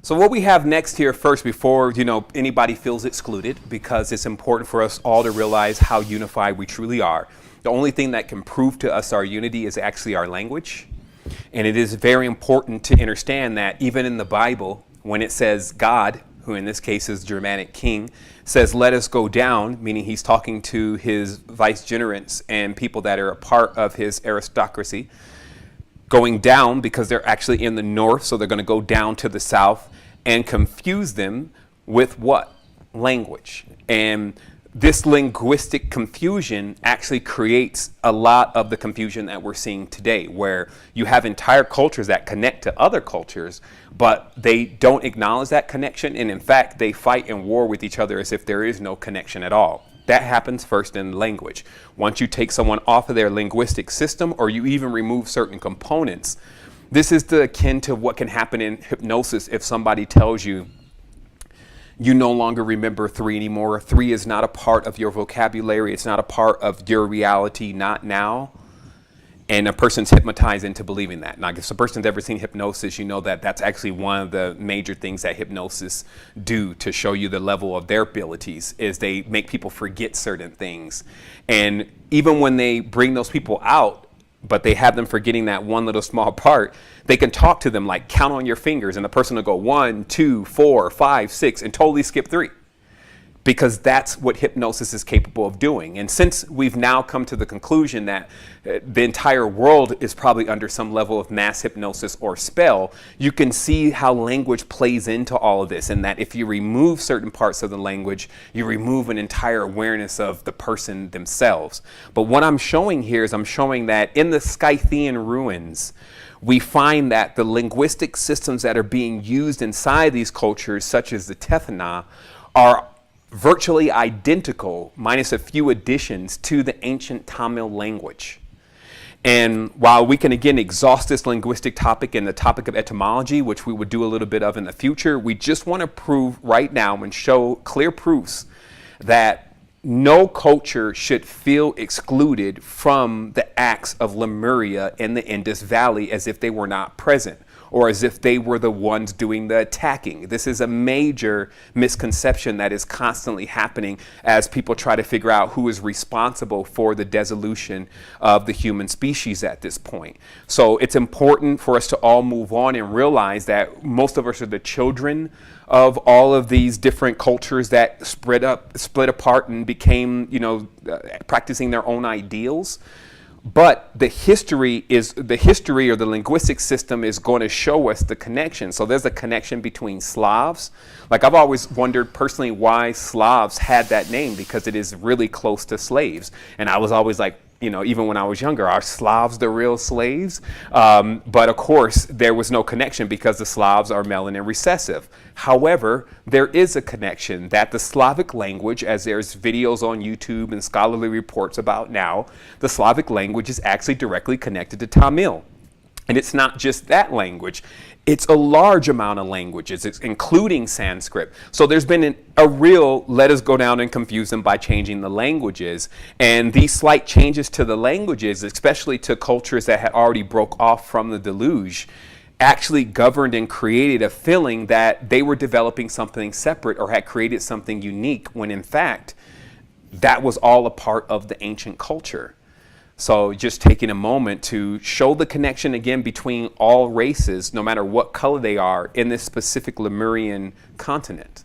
So what we have next here first, before anybody feels excluded, because it's important for us all to realize how unified we truly are. The only thing that can prove to us our unity is actually our language. And it is very important to understand that even in the Bible, when it says God, who in this case is Germanic king, says, let us go down, meaning he's talking to his vicegerents and people that are a part of his aristocracy, going down because they're actually in the north, so they're going to go down to the south and confuse them with what? Language. And this linguistic confusion actually creates a lot of the confusion that we're seeing today, where you have entire cultures that connect to other cultures, but they don't acknowledge that connection. And in fact, they fight and war with each other as if there is no connection at all. That happens first in language. Once you take someone off of their linguistic system, or you even remove certain components, this is akin to what can happen in hypnosis if somebody tells you, you no longer remember 3 anymore. 3 is not a part of your vocabulary. It's not a part of your reality, not now. And a person's hypnotized into believing that. Now, if a person's ever seen hypnosis, you know that that's actually one of the major things that hypnosis do to show you the level of their abilities, is they make people forget certain things. And even when they bring those people out, but they have them forgetting that one little small part, they can talk to them like, count on your fingers, and the person will go 1, 2, 4, 5, 6, and totally skip 3. Because that's what hypnosis is capable of doing. And since we've now come to the conclusion that the entire world is probably under some level of mass hypnosis or spell, you can see how language plays into all of this, and that if you remove certain parts of the language, you remove an entire awareness of the person themselves. But what I'm showing here is I'm showing that in the Scythian ruins, we find that the linguistic systems that are being used inside these cultures, such as the Tethana, are virtually identical, minus a few additions, to the ancient Tamil language. And while we can again exhaust this linguistic topic in the topic of etymology, which we would do a little bit of in the future, we just want to prove right now and show clear proofs that no culture should feel excluded from the acts of Lemuria in the Indus Valley as if they were not present, or as if they were the ones doing the attacking. This is a major misconception that is constantly happening as people try to figure out who is responsible for the dissolution of the human species at this point. So it's important for us to all move on and realize that most of us are the children of all of these different cultures that split apart and became, practicing their own ideals. But the history or the linguistic system is going to show us the connection. So there's a connection between Slavs. Like, I've always wondered personally why Slavs had that name, because it is really close to slaves. And I was always like, even when I was younger, are Slavs the real slaves? But of course, there was no connection because the Slavs are melanin recessive. However, there is a connection that the Slavic language, as there's videos on YouTube and scholarly reports about now, the Slavic language is actually directly connected to Tamil. And it's not just that language. It's a large amount of languages, including Sanskrit. So there's been a real, let us go down and confuse them by changing the languages. And these slight changes to the languages, especially to cultures that had already broke off from the Deluge, actually governed and created a feeling that they were developing something separate or had created something unique, when in fact, that was all a part of the ancient culture. So just taking a moment to show the connection again between all races, no matter what color they are, in this specific Lemurian continent.